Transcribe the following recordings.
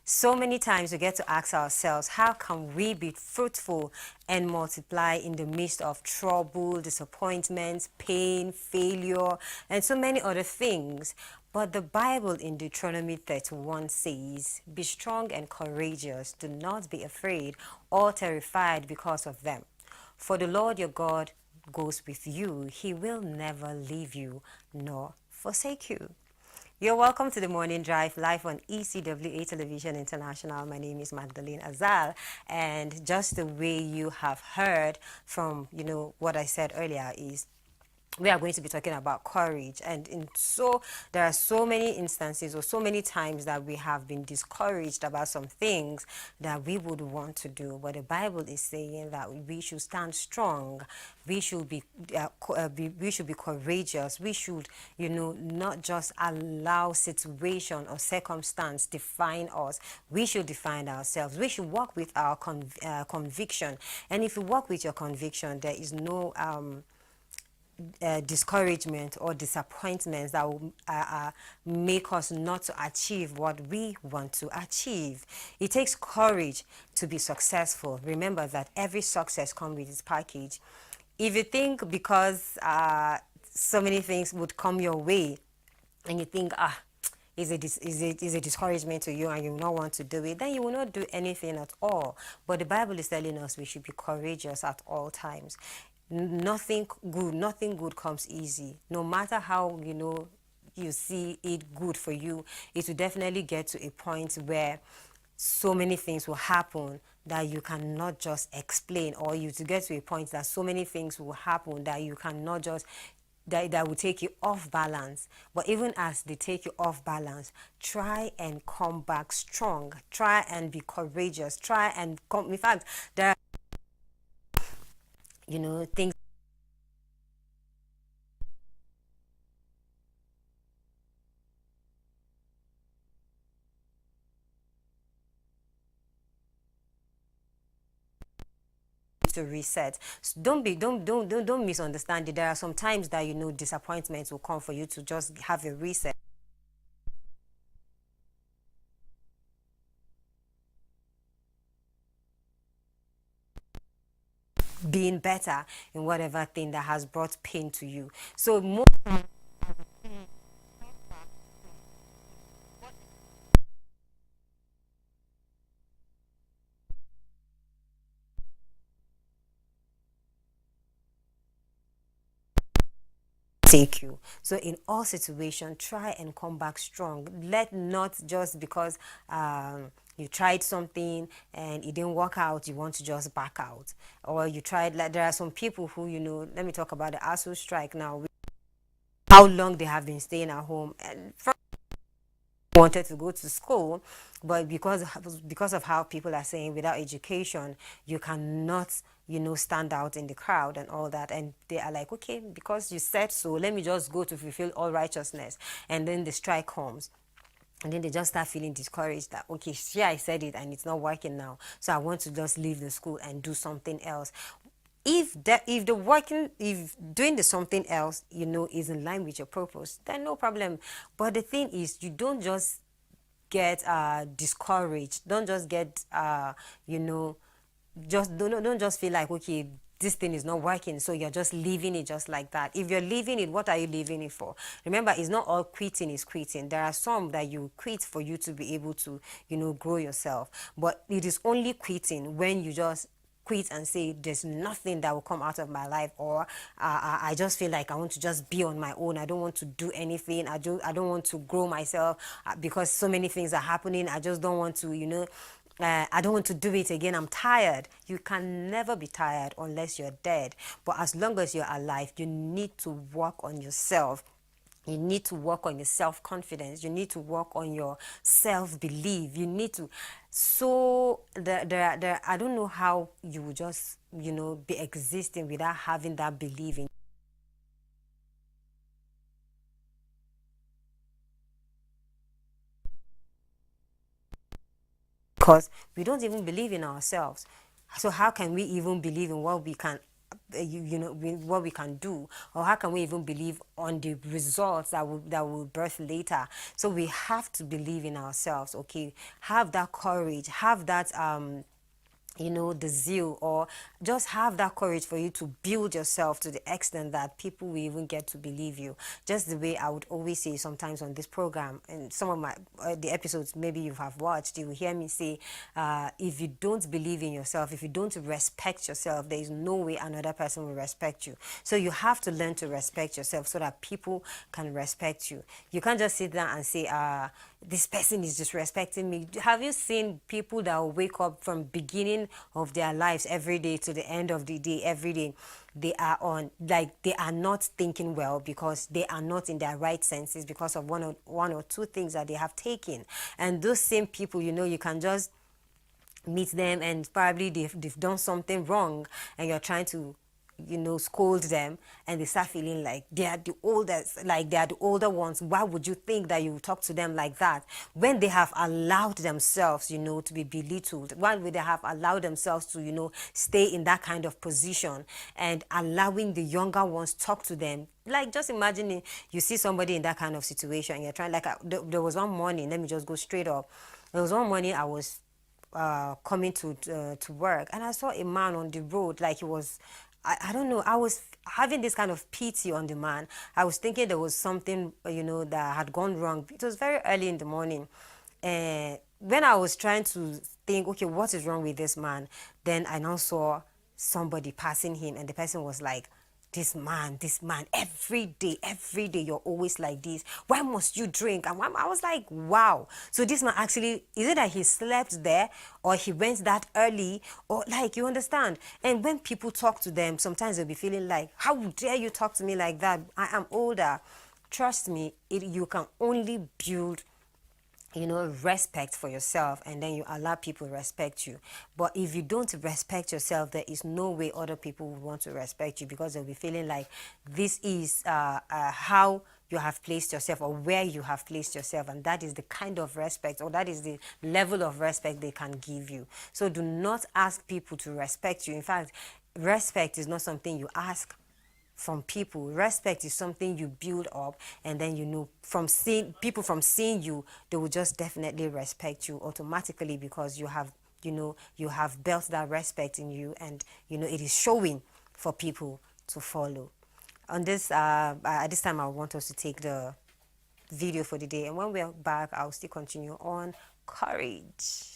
So many times we get to ask ourselves, how can we be fruitful and multiply in the midst of trouble, disappointments, pain, failure, and so many other things? But the Bible in Deuteronomy 31 says, "Be strong and courageous. Do not be afraid or terrified because of them. For the Lord your God goes with you. He will never leave you nor forsake you." You're welcome to the Morning Drive live on ECWA Television International. My name is Magdalene Azal, and just the way you have heard from, what I said earlier is we are going to be talking about courage. And there are so many instances or so many times that we have been discouraged about some things that we would want to do, but the Bible is saying that we should stand strong, we should we should be courageous, we should not just allow situation or circumstance define us. We should define ourselves. We should walk with our conviction, and if you walk with your conviction, there is no discouragement or disappointments that will make us not to achieve what we want to achieve. It takes courage to be successful. Remember that every success comes with its package. If you think because so many things would come your way and you think, is a discouragement to you and you will not want to do it, then you will not do anything at all. But the Bible is telling us we should be courageous at all times. Nothing good comes easy. No matter how you see it good for you, it will definitely get to a point where so many things will happen that you cannot just explain, or you to get to a point that so many things will happen that you cannot just that will take you off balance. But even as they take you off balance, try and come back strong. Try and be courageous. Try and come. In fact, there are things to reset. So don't misunderstand it. There are some times that disappointments will come for you to just have a reset. Being better in whatever thing that has brought pain to you. So more take you. So in all situations, try and come back strong. Let not just because you tried something and it didn't work out, you want to just back out. Or you tried, like there are some people who, let me talk about the ASU strike now. How long they have been staying at home, and wanted to go to school, but because of how people are saying without education you cannot stand out in the crowd and all that, and they are like, okay, because you said so, let me just go to fulfill all righteousness. And then the strike comes, and then they just start feeling discouraged that, okay, yeah, I said it and it's not working now, so I want to just leave the school and do something else. If doing the something else is in line with your purpose, then no problem. But the thing is, you don't just get discouraged. Don't just get just don't just feel like, okay, this thing is not working, so you're just leaving it just like that. If you're leaving it, what are you leaving it for? Remember, it's not all quitting is quitting. There are some that you quit for you to be able to grow yourself, but it is only quitting when you just quit and say there's nothing that will come out of my life, or I just feel like I want to just be on my own. I don't want to do anything. I don't want to grow myself because so many things are happening. I just don't want to I don't want to do it again. I'm tired. You can never be tired unless you're dead. But as long as you're alive, you need to work on yourself. You need to work on your self-confidence. You need to work on your self-belief. You need to. So I don't know how you would just be existing without having that belief in. Because we don't even believe in ourselves. So how can we even believe in what we can what we can do, or how can we even believe on the results that will birth later? So we have to believe in ourselves. Okay, have that courage, have that the zeal, or just have that courage for you to build yourself to the extent that people will even get to believe you. Just the way I would always say sometimes on this program, and some of my the episodes maybe you have watched, you will hear me say, if you don't believe in yourself, if you don't respect yourself, there is no way another person will respect you. So you have to learn to respect yourself so that people can respect you. You can't just sit down and say, this person is disrespecting me. Have you seen people that will wake up from beginning of their lives every day to the end of the day every day? They are not thinking well because they are not in their right senses because of one or two things that they have taken. And those same people, you can just meet them and probably they've done something wrong, and you're trying to scold them, and they start feeling like they are the oldest, like they are the older ones. Why would you think that you talk to them like that when they have allowed themselves to be belittled? Why would they have allowed themselves to stay in that kind of position, and allowing the younger ones talk to them? Like, just imagine you see somebody in that kind of situation, you're trying, like, there was one morning, let me just go straight up. There was one morning I was coming to work, and I saw a man on the road. Like, he was, I don't know, I was having this kind of pity on the man. I was thinking there was something that had gone wrong. It was very early in the morning, and when I was trying to think, okay, what is wrong with this man, then I now saw somebody passing him, and the person was like, this man, every day, you're always like this. Why must you drink? And I was like, wow. So this man actually, is it that he slept there, or he went that early, or, like, you understand? And when people talk to them, sometimes they'll be feeling like, how dare you talk to me like that? I am older. Trust me, you can only build respect for yourself, and then you allow people to respect you. But if you don't respect yourself, there is no way other people will want to respect you, because they'll be feeling like this is how you have placed yourself, or where you have placed yourself, and that is the kind of respect, or that is the level of respect they can give you. So do not ask people to respect you. In fact, respect is not something you ask from people. Respect is something you build up, and then from seeing you, they will just definitely respect you automatically, because you have built that respect in you, and it is showing for people to follow. On this at this time, I want us to take the video for the day, and when we're back, I'll still continue on courage.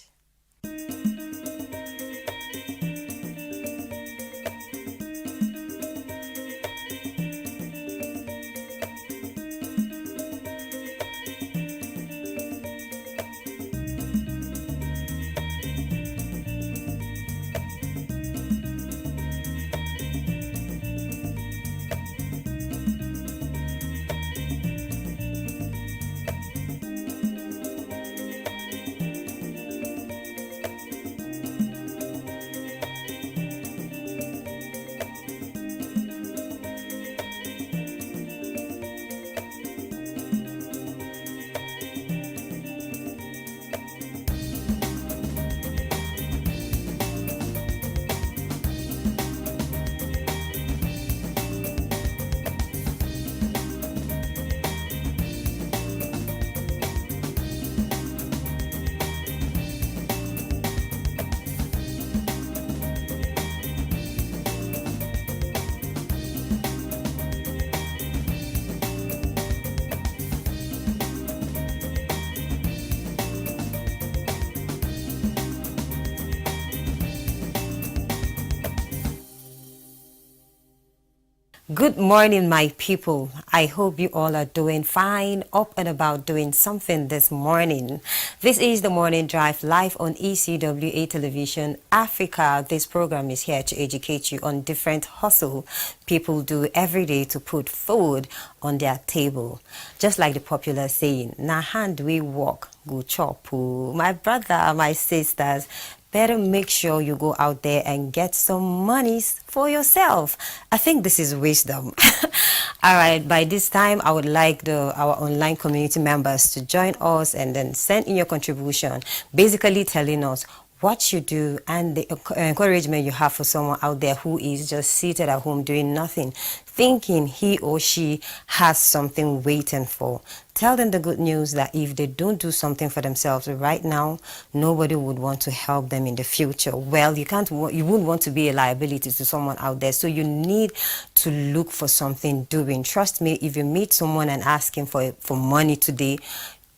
Good morning, my people. I hope you all are doing fine, up and about doing something this morning. This is the Morning Drive live on ECWA Television Africa. This program is here to educate you on different hustle people do every day to put food on their table. Just like the popular saying, na hand we walk, go chop. My brother, my sisters, better make sure you go out there and get some monies for yourself. I think this is wisdom. All right, by this time, I would like our online community members to join us and then send in your contribution, basically telling us what you do and the encouragement you have for someone out there who is just seated at home doing nothing, thinking he or she has something waiting for. Tell them the good news that if they don't do something for themselves right now, nobody would want to help them in the future. Well, you wouldn't want to be a liability to someone out there, so you need to look for something doing. Trust me, if you meet someone and ask him for money today,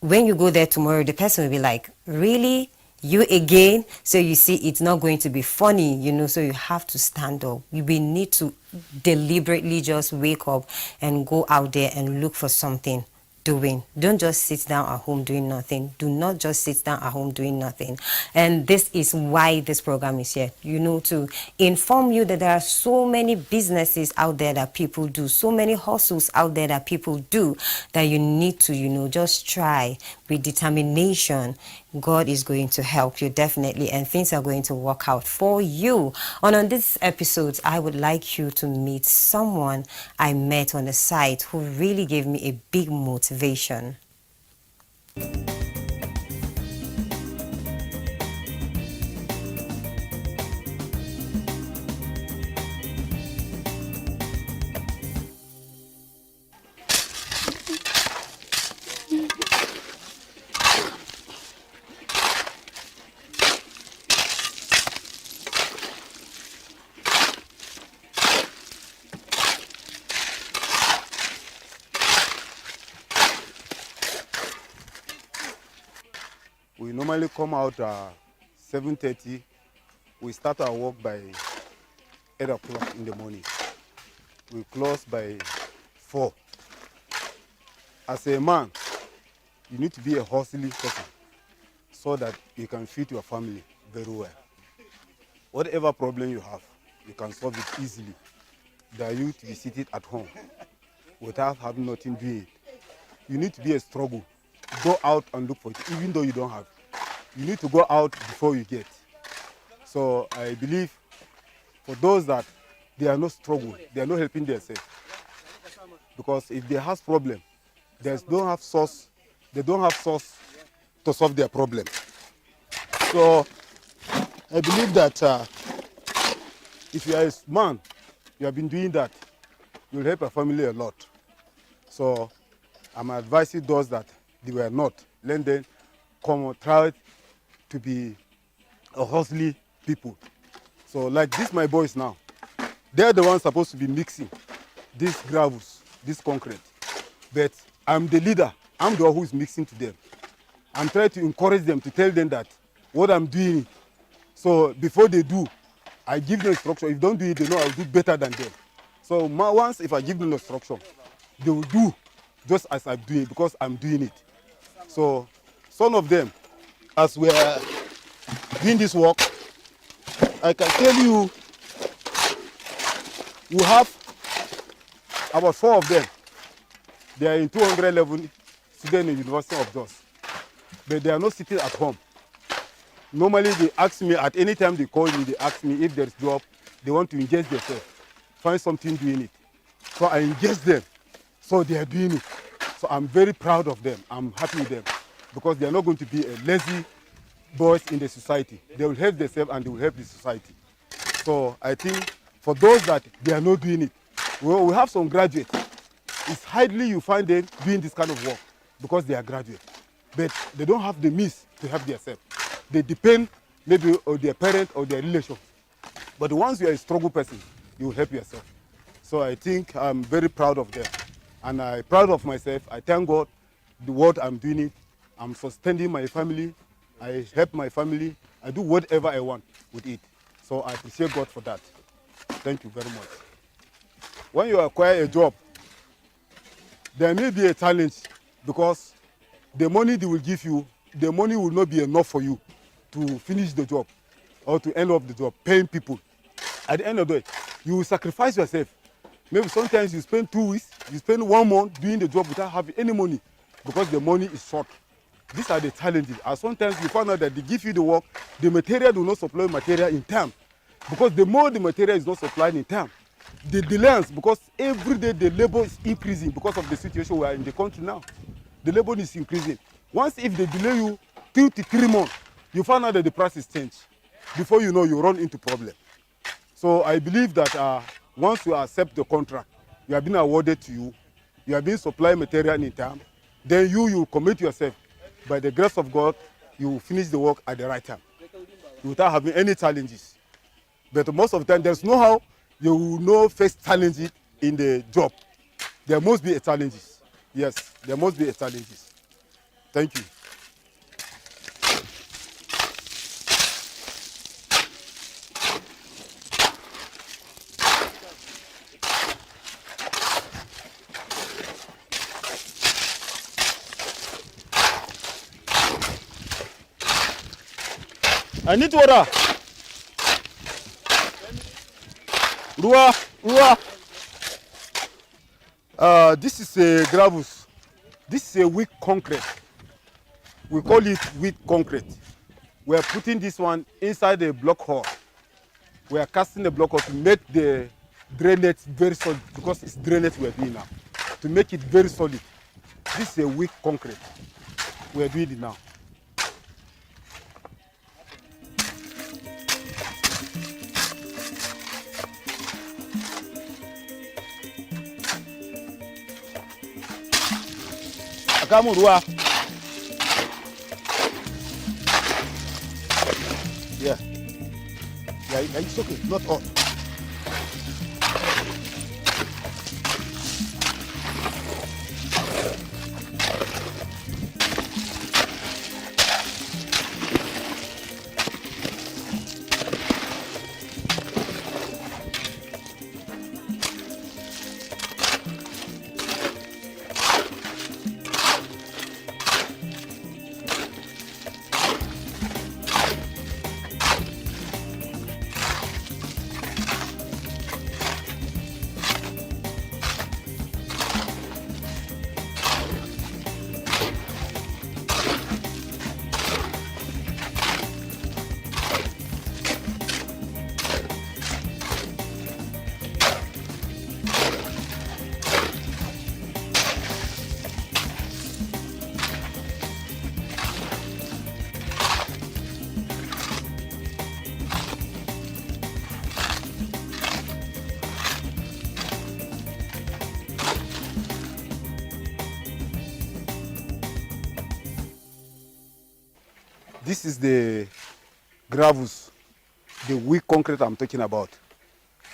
when you go there tomorrow, the person will be like, really? You again? So you see, it's not going to be funny, so you have to stand up. We need to deliberately just wake up and go out there and look for something doing. Don't just sit down at home doing nothing. Do not just sit down at home doing nothing. And this is why this program is here, to inform you that there are so many businesses out there that people do, so many hustles out there that people do, that you need to, just try with determination. God is going to help you definitely, and things are going to work out for you. On this episode, I would like you to meet someone I met on the site who really gave me a big motivation. We normally come out at 7:30. We start our work by 8 o'clock in the morning. We close by 4. As a man, you need to be a hustling person so that you can feed your family very well. Whatever problem you have, you can solve it easily than you to be seated at home without having nothing to do. You need to be a struggle. Go out and look for it, even though you don't have. You need to go out before you get. So I believe for those that they are not struggling, they are not helping themselves. Because if they have problem, they don't have source to solve their problem. So I believe that if you are a man, you have been doing that, you'll help your family a lot. So I'm advising those that they were not, let them come try to be a hustling people. So like this, my boys now, they're the ones supposed to be mixing these gravels, this concrete. But I'm the leader. I'm the one who's mixing to them. I'm trying to encourage them, to tell them that what I'm doing. So before they do, I give them instruction. If they don't do it, they know I'll do better than them. So once if I give them instruction, they will do just as I'm doing, because I'm doing it. So some of them, as we are doing this work, I can tell you, we have about 4 of them. They are in 211 students in the University of Jos, but they are not sitting at home. Normally they ask me, at any time they call me, they ask me if there's job, they want to engage themselves, find something doing it. So I engage them, so they are doing it. So I'm very proud of them. I'm happy with them, because they are not going to be a lazy boys in the society. They will help themselves and they will help the society. So I think for those that they are not doing it, we have some graduates. It's hardly you find them doing this kind of work because they are graduates. But they don't have the means to help themselves. They depend maybe on their parent or their relation. But once you are a struggle person, you will help yourself. So I think I'm very proud of them. And I'm proud of myself. I thank God the work I'm doing it. I'm sustaining my family. I help my family. I do whatever I want with it. So I appreciate God for that. Thank you very much. When you acquire a job, there may be a challenge, because the money they will give you, the money will not be enough for you to finish the job or to end up the job, paying people. At the end of the day, you will sacrifice yourself. Maybe sometimes you spend 2 weeks, you spend 1 month doing the job without having any money because the money is short. These are the challenges. And sometimes you find out that they give you the work, the material do not supply material in time. Because the more the material is not supplied in time, the delays, because every day the labor is increasing because of the situation we are in the country now. The labor is increasing. Once if they delay you 2 to 3 months, you find out that the price is changed. before you know, you run into problem. So I believe that once you accept the contract, you have been awarded to you, you have been supplied material in time, then you commit yourself. By the grace of God, you will finish the work at the right time without having any challenges. But most of the time, there's no how you will not face challenges in the job. There must be a challenges. Yes, there must be a challenges. Thank you. I need water. Rua. This is a gravus. This is a weak concrete. We call it weak concrete. We are putting this one inside the block hole. We are casting the block hole to make the drainage very solid, because it's drainage we are doing now. To make it very solid. This is a weak concrete. We are doing it now. Akamurua. Yeah. Yeah, it's okay. Not all. This is the gravus, the weak concrete I'm talking about.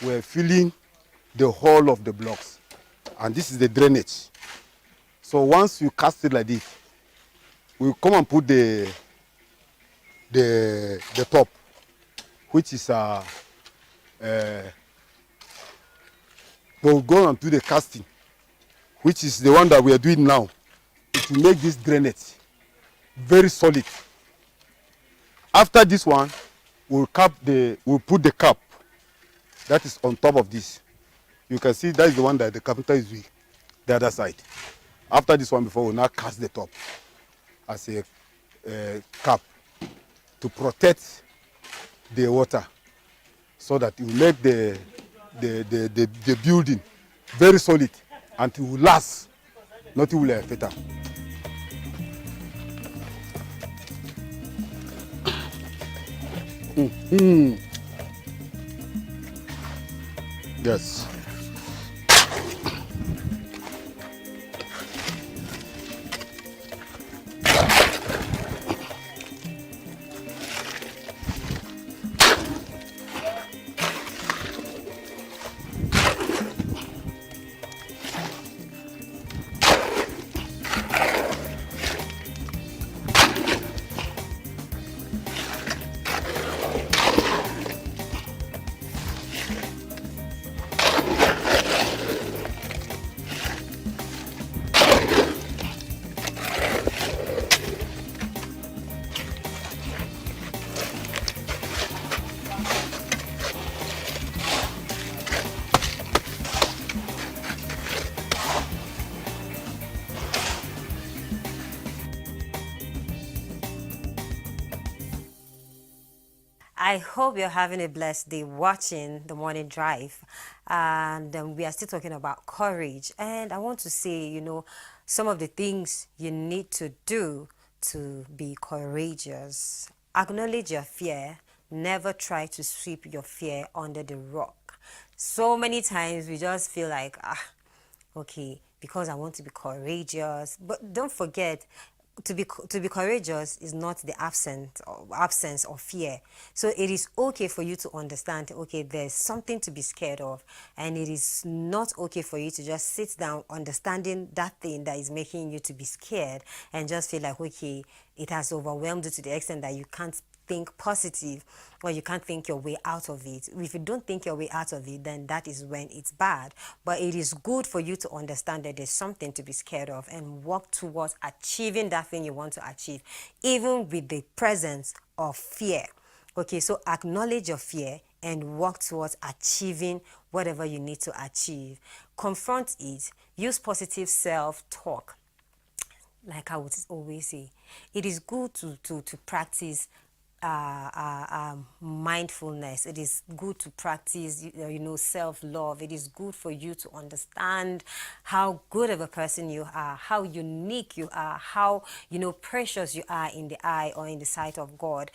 We're filling the whole of the blocks. And this is the drainage. So once you cast it like this, we'll come and put the top, which is we'll go and do the casting, which is the one that we are doing now. It will make this drainage very solid. After this one, we'll put the cap that is on top of this. You can see that is the one that the carpenter is doing, the other side. After this one, before we'll now cast the top as a cap to protect the water, so that it will make the building very solid and it will last, not it will affect them. Yes. I hope you're having a blessed day watching the morning drive. And we are still talking about courage. And I want to say, some of the things you need to do to be courageous. Acknowledge your fear. Never try to sweep your fear under the rock. So many times we just feel like, okay, because I want to be courageous. But don't forget, to be courageous is not the absence of fear. So it is okay for you to understand, okay, there's something to be scared of, and it is not okay for you to just sit down understanding that thing that is making you to be scared and just feel like, okay, it has overwhelmed you to the extent that you can't think positive, or you can't think your way out of it. If you don't think your way out of it, then that is when it's bad. But it is good for you to understand that there's something to be scared of and work towards achieving that thing you want to achieve, even with the presence of fear. Okay, so acknowledge your fear and work towards achieving whatever you need to achieve. Confront it. Use positive self-talk. Like I would always say, it is good to practice mindfulness. It is good to practice, self-love. It is good for you to understand how good of a person you are, how unique you are, how, precious you are in the eye or in the sight of God.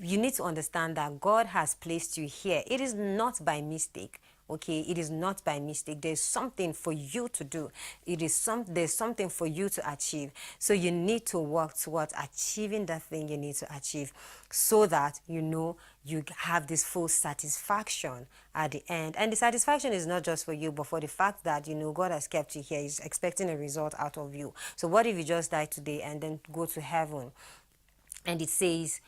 You need to understand that God has placed you here. It is not by mistake. Okay, it is not by mistake. There's something for you to do. There's something for you to achieve. So you need to work towards achieving that thing you need to achieve, so that you have this full satisfaction at the end. And the satisfaction is not just for you, but for the fact that God has kept you here. He's expecting a result out of you. So what if you just die today and then go to heaven, and it says,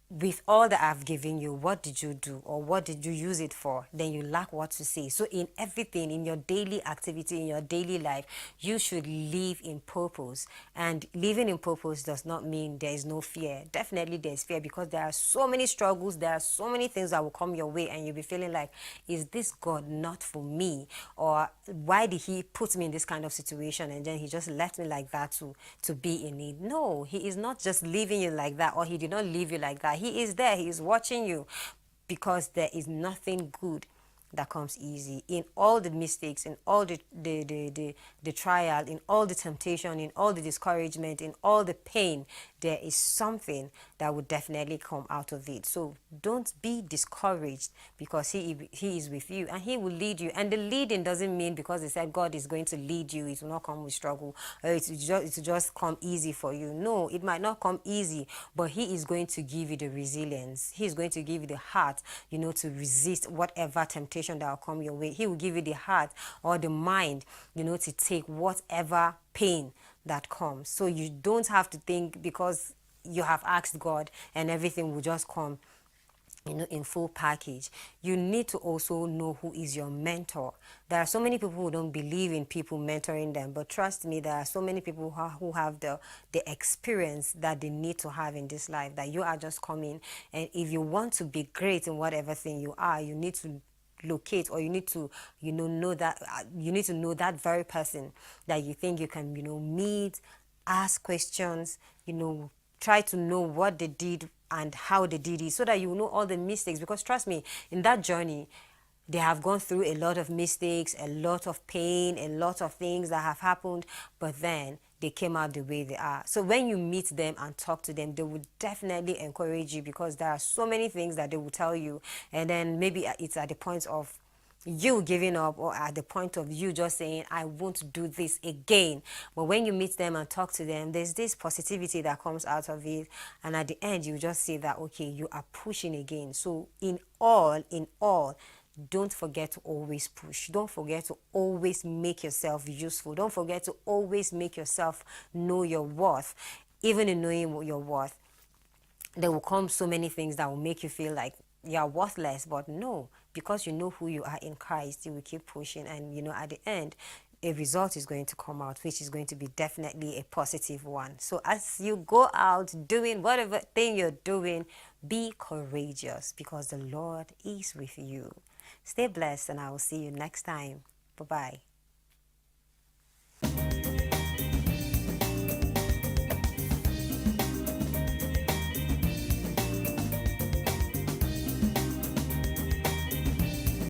with all that I've given you, what did you do, or what did you use it for? Then you lack what to say. So in everything, in your daily activity, in your daily life, you should live in purpose. And living in purpose does not mean there is no fear. Definitely there's fear, because there are so many struggles, there are so many things that will come your way, and you'll be feeling like, is this God not for me? Or why did he put me in this kind of situation, and then he just left me like that to be in it? No, he is not just leaving you like that, or he did not leave you like that. He is there. He is watching you, because there is nothing good that comes easy. In all the mistakes, in all the trial, in all the temptation, in all the discouragement, in all the pain, there is something that would definitely come out of it. So don't be discouraged, because he is with you, and he will lead you. And the leading doesn't mean because he said God is going to lead you, it will not come with struggle, or it will just come easy for you. No, it might not come easy, but he is going to give you the resilience. He is going to give you the heart, to resist whatever temptation that will come your way. He will give you the heart or the mind, to take whatever pain that comes. So you don't have to think because you have asked God and everything will just come in full package. You need to also know who is your mentor. There are so many people who don't believe in people mentoring them, but trust me, there are so many people who have the experience that they need to have in this life, that you are just coming. And if you want to be great in whatever thing you are, you need to locate, or you need to know that you need to know that very person that you think you can meet, ask questions, try to know what they did and how they did it, so that you know all the mistakes. Because trust me, in that journey, they have gone through a lot of mistakes, a lot of pain, a lot of things that have happened, but then they came out the way they are. So when you meet them and talk to them, they would definitely encourage you, because there are so many things that they will tell you, and then maybe it's at the point of you giving up, or at the point of you just saying, I won't do this again. But when you meet them and talk to them, there's this positivity that comes out of it, and at the end you just say that, okay, you are pushing again. So in all, don't forget to always push. Don't forget to always make yourself useful. Don't forget to always make yourself know your worth. Even in knowing your worth, there will come so many things that will make you feel like you're worthless. But no, because you know who you are in Christ, you will keep pushing, and at the end, a result is going to come out, which is going to be definitely a positive one. So as you go out doing whatever thing you're doing, be courageous, because the Lord is with you. Stay blessed, and I will see you next time. Bye-bye.